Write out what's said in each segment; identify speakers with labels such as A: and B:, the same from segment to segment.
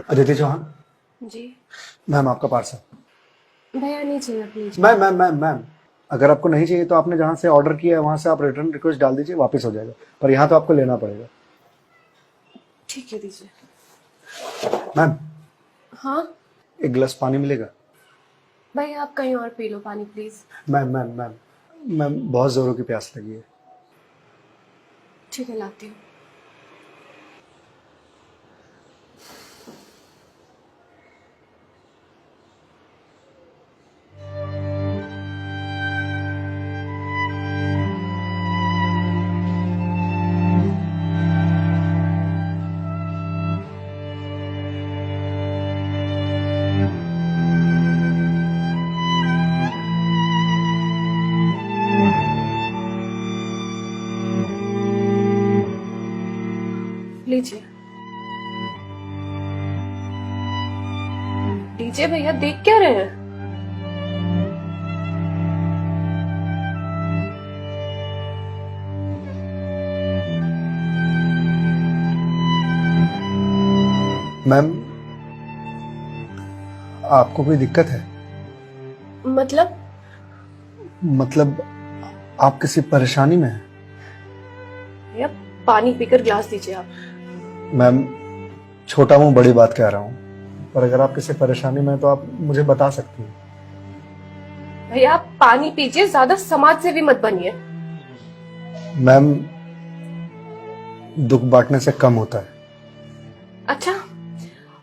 A: अदिति चौहान।
B: जी।
A: Ma'am आपका parcel.
B: भैया नहीं चाहिए प्लीज।
A: मैम अगर आपको नहीं चाहिए तो आपने जहाँ से ऑर्डर किया है वहाँ से आप रिटर्न रिक्वेस्ट डाल दीजिए, वापस हो जाएगा। पर यहाँ तो आपको लेना पड़ेगा।
B: ठीक है दीजिए।
A: मैम
B: हाँ
A: एक गिलास पानी मिलेगा?
B: भैया आप कहीं और पी लो पानी प्लीज।
A: मैम बहुत जोरों की प्यास लगी है।
B: ठीक है लाती हूँ। लीजिए। लीजिए भैया देख क्या रहे हैं।
A: मैम आपको कोई दिक्कत है? मतलब आप किसी परेशानी में हैं?
B: भैया पानी पीकर ग्लास दीजिए आप।
A: मैम छोटा मुंह बड़ी बात कह रहा हूँ, पर अगर आप किसी परेशानी में हैं तो आप मुझे बता सकती हैं।
B: भैया आप पानी पीजिए, ज्यादा समाज से भी मत बनिए।
A: मैम दुख बांटने से कम होता है।
B: अच्छा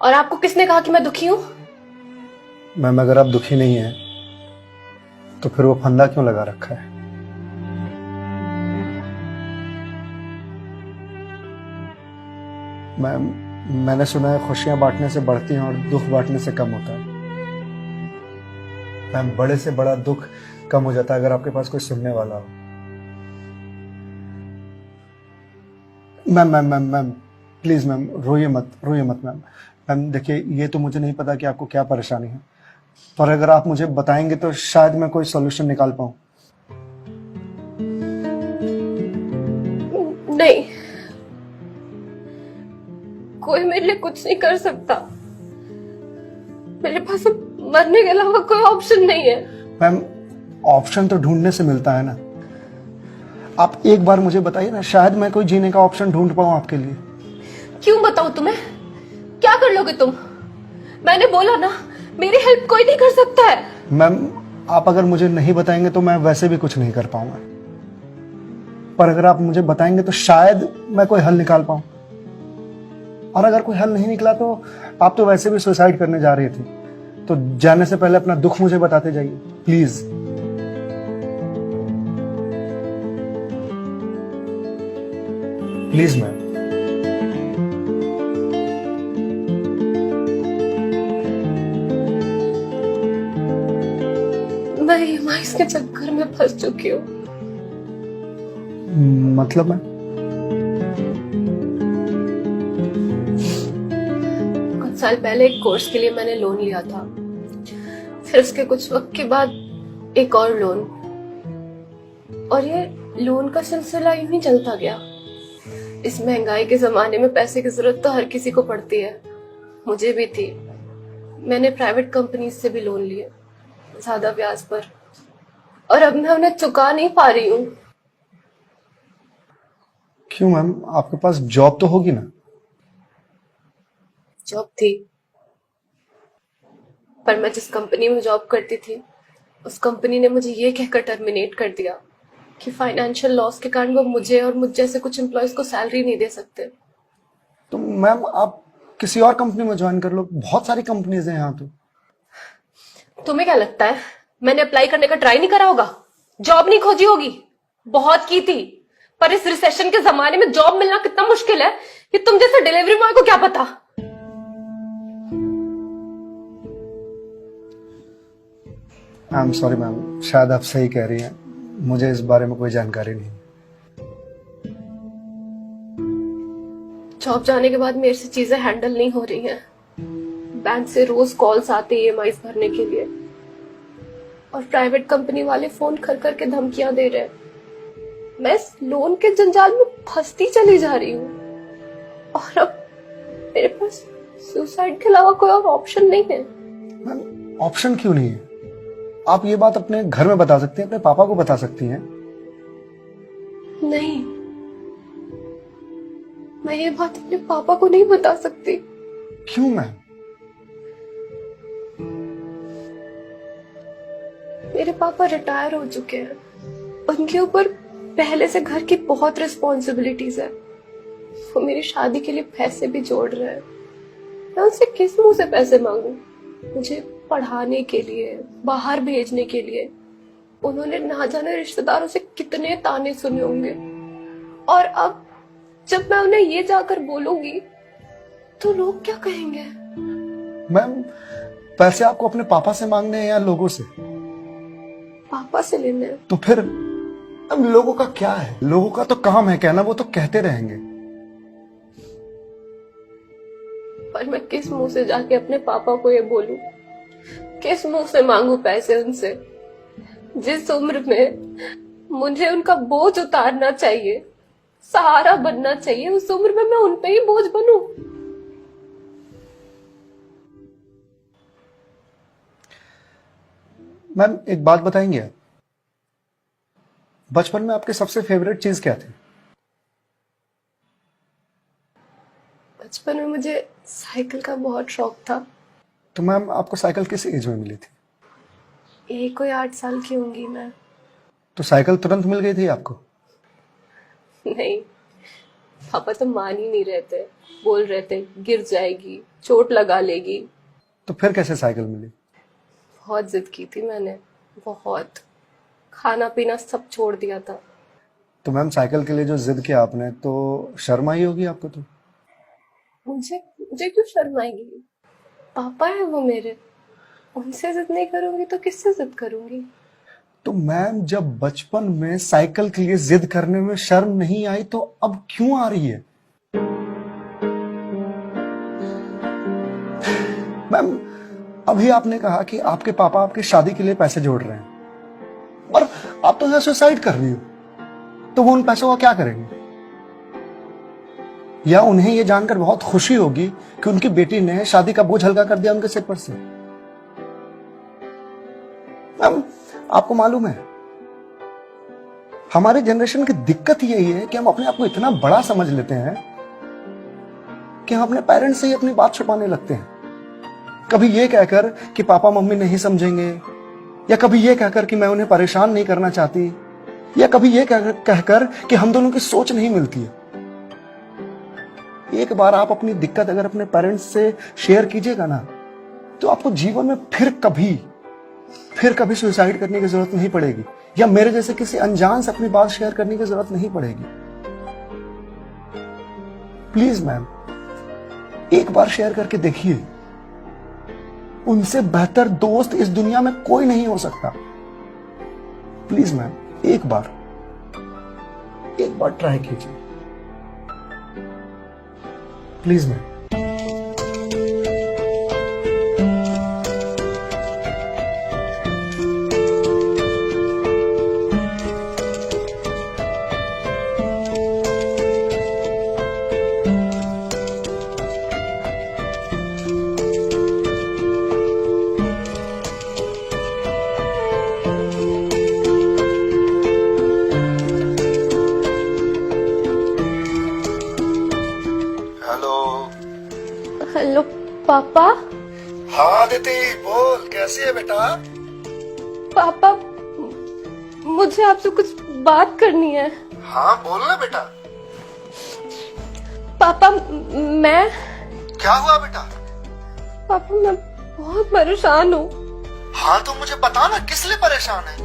B: और आपको किसने कहा कि मैं दुखी हूँ?
A: मैम अगर आप दुखी नहीं हैं तो फिर वो फंदा क्यों लगा रखा है? मैम मैंने सुना है खुशियां बांटने से बढ़ती हैं और दुख बांटने से कम होता है। मैम बड़े से बड़ा दुख कम हो जाता है अगर आपके पास कोई सुनने वाला हो। मैम प्लीज मैम रोइए मत मैम देखिए ये तो मुझे नहीं पता कि आपको क्या परेशानी है, पर अगर आप मुझे बताएंगे तो शायद मैं कोई सॉल्यूशन निकाल पाऊं।
B: नहीं, कोई मेरे लिए कुछ नहीं कर सकता। मेरे पास अब मरने के अलावा कोई ऑप्शन नहीं है।
A: मैम ऑप्शन तो ढूंढने से मिलता है ना। आप एक बार मुझे बताइए ना, शायद मैं कोई जीने का ऑप्शन ढूंढ पाऊं आपके लिए।
B: क्यों बताऊं तुम्हें? क्या कर लोगे तुम? मैंने बोला ना मेरी हेल्प कोई नहीं कर सकता है।
A: मैम आप अगर मुझे नहीं बताएंगे तो मैं वैसे भी कुछ नहीं कर पाऊंगा, पर अगर आप मुझे बताएंगे तो शायद मैं कोई हल निकाल पाऊं। और अगर कोई हल नहीं निकला तो आप तो वैसे भी सुसाइड करने जा रही थी, तो जाने से पहले अपना दुख मुझे बताते जाइए प्लीज। Please ma'am.
B: मैं ईएमआईज़ के चक्कर में फंस चुकी हूँ।
A: मतलब मैं
B: कुछ साल पहले एक कोर्स के लिए मैंने लोन लिया था, फिर उसके कुछ वक्त के बाद एक और लोन, और ये लोन का सिलसिला यूं ही चलता गया। इस महंगाई के जमाने में पैसे की जरूरत तो हर किसी को पड़ती है, मुझे भी थी। मैंने प्राइवेट कंपनी से भी लोन लिए, ज्यादा ब्याज पर, और अब मैं उन्हें चुका नहीं पा रही हूँ।
A: क्यों मैम, आपके पास जॉब तो होगी ना?
B: जॉब थी, पर मैं जिस कंपनी में जॉब करती थी उस कंपनी ने मुझे ये कहकर टर्मिनेट कर दिया कि फाइनेंशियल लॉस के कारण वो मुझे और मुझ जैसे कुछ एम्प्लॉयज को सैलरी नहीं दे सकते।
A: तो मैम आप किसी और कंपनी में ज्वाइन कर लो, बहुत सारी कंपनीज हैं यहाँ तो।
B: तुम्हें क्या लगता है मैंने अप्लाई करने का ट्राई नहीं करा होगा? जॉब नहीं खोजी होगी? बहुत की थी, पर इस रिसेशन के जमाने में जॉब मिलना कितना मुश्किल है ये तुम जैसे डिलीवरी बॉय को क्या पता।
A: आई एम सॉरी मैम, शायद आप सही कह रही हैं, मुझे इस बारे में कोई जानकारी नहीं।
B: जॉब जाने के बाद मेरे से चीजें हैंडल नहीं हो रही हैं। बैंक से रोज कॉल्स आते ईएमआईज़ भरने के लिए, और प्राइवेट कंपनी वाले फोन कर करके धमकियां दे रहे हैं। मैं इस लोन के जंजाल में फंसती चली जा रही हूँ, और अब मेरे पास सुसाइड के अलावा कोई और ऑप्शन नहीं है।
A: मैम ऑप्शन क्यों नहीं है? आप ये बात अपने घर में बता सकती हैं, अपने पापा को बता सकती हैं।
B: नहीं, मैं ये बात अपने पापा को नहीं बता सकती।
A: क्यों मैम?
B: मेरे पापा रिटायर हो चुके हैं, उनके ऊपर पहले से घर की बहुत रिस्पॉन्सिबिलिटीज है। वो मेरी शादी के लिए पैसे भी जोड़ रहे हैं। मैं उनसे किस मुंह से पैसे मांगू? मुझे पढ़ाने के लिए, बाहर भेजने के लिए उन्होंने ना जाने रिश्तेदारों से कितने ताने सुने होंगे। और अब जब मैं उन्हें ये जाकर बोलूंगी तो लोग क्या कहेंगे?
A: मैम पैसे आपको अपने पापा से मांगने हैं या लोगों से?
B: पापा से लेने हैं।
A: तो फिर अब लोगों का क्या है? लोगों का तो काम है कहना, वो तो कहते रहेंगे।
B: पर मैं किस मुंह से जाके अपने पापा को ये बोलूं? किस मुंह से मांगू पैसे उनसे? जिस उम्र में मुझे उनका बोझ उतारना चाहिए, सहारा बनना चाहिए, उस उम्र में मैं उन पे ही बोझ बनूं?
A: मैम एक बात बताएंगे आप, बचपन में आपके सबसे फेवरेट चीज क्या थी?
B: बचपन में मुझे साइकिल का बहुत शौक था।
A: तो मैम आपको साइकिल किस एज में मिली थी?
B: यही कोई 8 साल की होंगी मैं।
A: तो साइकिल तुरंत मिल गई थी आपको?
B: नहीं, पापा तो मान ही नहीं रहे थे। बोल रहे थे गिर जाएगी, चोट लगा लेगी।
A: तो फिर कैसे साइकिल मिली?
B: बहुत जिद की थी मैंने, बहुत। खाना पीना सब छोड़ दिया था।
A: तो मैम साइकिल के लिए जो जिद किया आपने, तो शर्म आई होगी आपको? तो
B: मुझे मुझे क्यों शर्म आएगी? पापा है वो मेरे, उनसे जिद नहीं करूंगी तो किससे जिद करूंगी?
A: तो मैम जब बचपन में साइकिल के लिए जिद करने में शर्म नहीं आई तो अब क्यों आ रही है? मैम अभी आपने कहा कि आपके पापा आपकी शादी के लिए पैसे जोड़ रहे हैं और आप तो यहाँ सुसाइड कर रही हो, तो वो उन पैसों का क्या करेंगे? या उन्हें यह जानकर बहुत खुशी होगी कि उनकी बेटी ने शादी का बोझ हल्का कर दिया उनके सिर पर से। मैम आपको मालूम है हमारे जनरेशन की दिक्कत यही है कि हम अपने आप को इतना बड़ा समझ लेते हैं कि हम अपने पेरेंट्स से ही अपनी बात छुपाने लगते हैं। कभी ये कहकर कि पापा मम्मी नहीं समझेंगे, या कभी ये कहकर कि मैं उन्हें परेशान नहीं करना चाहती, या कभी ये कहकर कि हम दोनों की सोच नहीं मिलती है। एक बार आप अपनी दिक्कत अगर अपने पेरेंट्स से शेयर कीजिएगा ना, तो आपको जीवन में फिर कभी सुसाइड करने की जरूरत नहीं पड़ेगी, या मेरे जैसे किसी अनजान से अपनी बात शेयर करने की जरूरत नहीं पड़ेगी। प्लीज मैम एक बार शेयर करके देखिए, उनसे बेहतर दोस्त इस दुनिया में कोई नहीं हो सकता। प्लीज मैम एक बार ट्राई कीजिए, प्लीज मैम।
B: हेलो पापा।
A: हाँ दीदी बोल, कैसी है बेटा?
B: पापा मुझे आपसे कुछ बात करनी है।
A: हाँ बोल ना बेटा।
B: पापा मैं
A: क्या हुआ बेटा?
B: पापा मैं बहुत परेशान हूँ।
A: हाँ तो मुझे बता ना किस लिए परेशान है?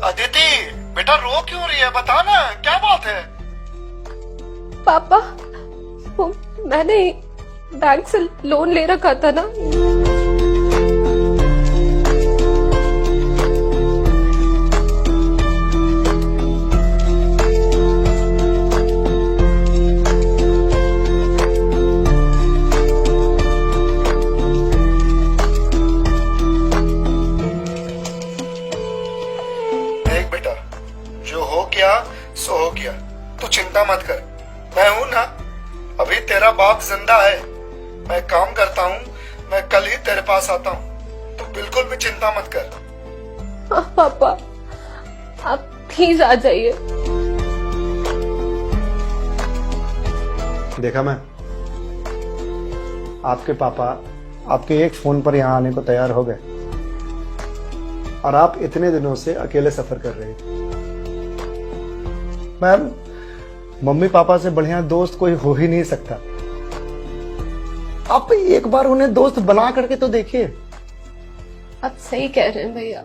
A: अदिति बेटा रो क्यों रही है, बता ना क्या बात है?
B: पापा वो मैंने बैंक से लोन ले रखा था ना,
A: देख बेटा जो हो गया सो हो गया, तू चिंता मत कर, मैं हूं ना, अभी तेरा बाप जिंदा है, मैं काम करता हूँ, मैं कल ही तेरे पास आता हूँ, तो बिल्कुल भी चिंता मत कर।
B: हाँ पापा, आप प्लीज आ जाइए।
A: देखा मैं, आपके पापा आपके एक फोन पर यहाँ आने को तैयार हो गए और आप इतने दिनों से अकेले सफर कर रहे थे। मैम, मम्मी पापा से बढ़िया दोस्त कोई हो ही नहीं सकता। आप एक बार उन्हें दोस्त बना करके तो देखिए।
B: आप सही कह रहे हैं भैया,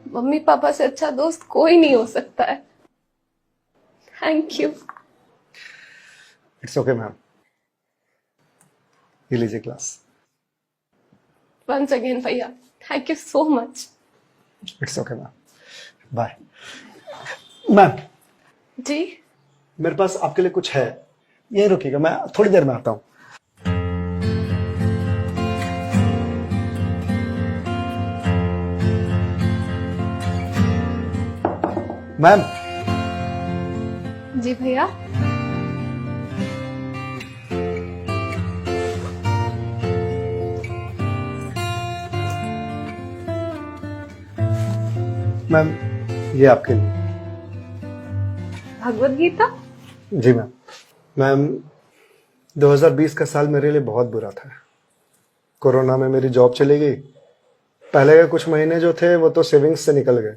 B: मम्मी पापा से अच्छा दोस्त कोई नहीं हो सकता है। Thank you.
A: It's okay ma'am, ये लीजिए क्लास।
B: वंस अगेन भैया, thank you so much.
A: It's okay ma'am, bye. Ma'am,
B: जी
A: मेरे पास आपके लिए कुछ है, यहीं रुकिएगा, मैं थोड़ी देर में आता हूँ। मैम।
B: जी भैया।
A: मैम, ये आपके लिए।
B: भगवत गीता?
A: जी मैम। मैम, 2020 का साल मेरे लिए बहुत बुरा था। कोरोना में मेरी जॉब चली गई। पहले के कुछ महीने जो थे वो तो सेविंग्स से निकल गए,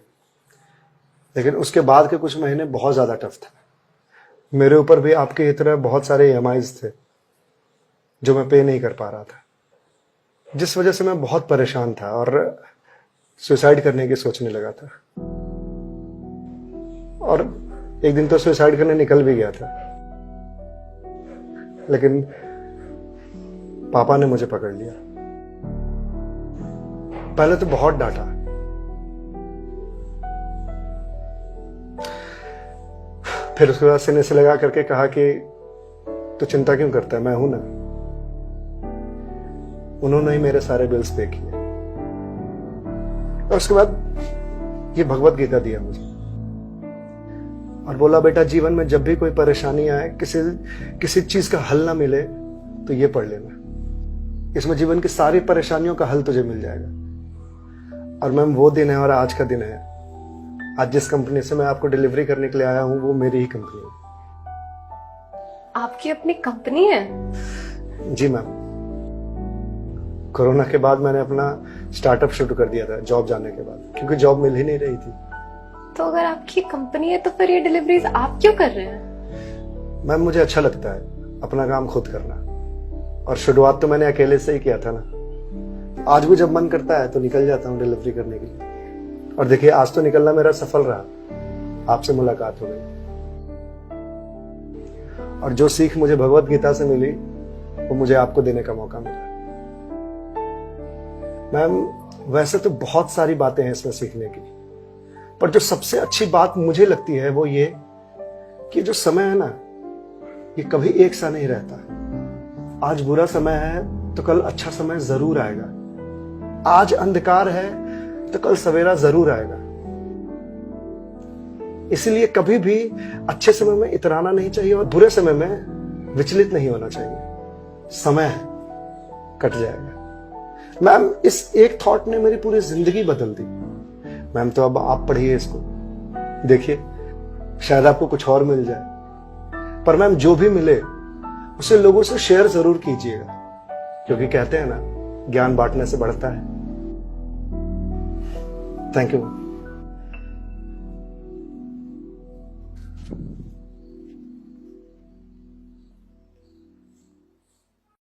A: लेकिन उसके बाद के कुछ महीने बहुत ज़्यादा टफ था। मेरे ऊपर भी आपकी ही तरह बहुत सारे EMIs थे जो मैं पे नहीं कर पा रहा था, जिस वजह से मैं बहुत परेशान था और सुसाइड करने की सोचने लगा था। और एक दिन तो सुसाइड करने निकल भी गया था, लेकिन पापा ने मुझे पकड़ लिया। पहले तो बहुत डांटा, फिर उसके बाद सीने से लगा करके कहा कि तू चिंता क्यों करता है, मैं हूं ना। उन्होंने ही मेरे सारे बिल्स पे किए और उसके बाद ये भगवत गीता दिया मुझे और बोला, बेटा जीवन में जब भी कोई परेशानी आए, किसी चीज का हल ना मिले तो ये पढ़ लेना। इसमें जीवन की सारी परेशानियों का हल तुझे मिल जाएगा। और मैम, वो दिन है और आज का दिन है। आज जिस कंपनी से मैं आपको डिलीवरी करने के लिए आया हूं वो मेरी ही कंपनी है।
B: आपकी अपनी कंपनी है?
A: जी मैम। कोरोना के बाद मैंने अपना स्टार्टअप शुरू कर दिया था जॉब जाने के बाद, क्योंकि जॉब मिल ही नहीं रही थी।
B: तो अगर आपकी कंपनी है तो फिर ये डिलीवरीज आप क्यों कर रहे हैं?
A: मैम, मुझे अच्छा लगता है अपना काम खुद करना, और शुरुआत तो मैंने अकेले से ही किया था ना। आज भी जब मन करता है तो निकल जाता हूँ डिलीवरी करने के लिए। और देखिए, आज तो निकलना मेरा सफल रहा, आपसे मुलाकात हो गई। और जो सीख मुझे भगवत गीता से मिली वो मुझे आपको देने का मौका मिला। मैम, वैसे तो बहुत सारी बातें हैं इसमें सीखने की, पर जो सबसे अच्छी बात मुझे लगती है वो ये कि जो समय है ना, ये कभी एक सा नहीं रहता। आज बुरा समय है तो कल अच्छा समय जरूर आएगा। आज अंधकार है तो कल सवेरा जरूर आएगा। इसलिए कभी भी अच्छे समय में इतराना नहीं चाहिए और बुरे समय में विचलित नहीं होना चाहिए। समय है, कट जाएगा। मैम, इस एक थॉट ने मेरी पूरी जिंदगी बदल दी। मैम, तो अब आप पढ़िए इसको, देखिए शायद आपको कुछ और मिल जाए। पर मैम, जो भी मिले उसे लोगों से शेयर जरूर कीजिएगा, क्योंकि कहते हैं ना, ज्ञान बांटने से बढ़ता है। Thank you.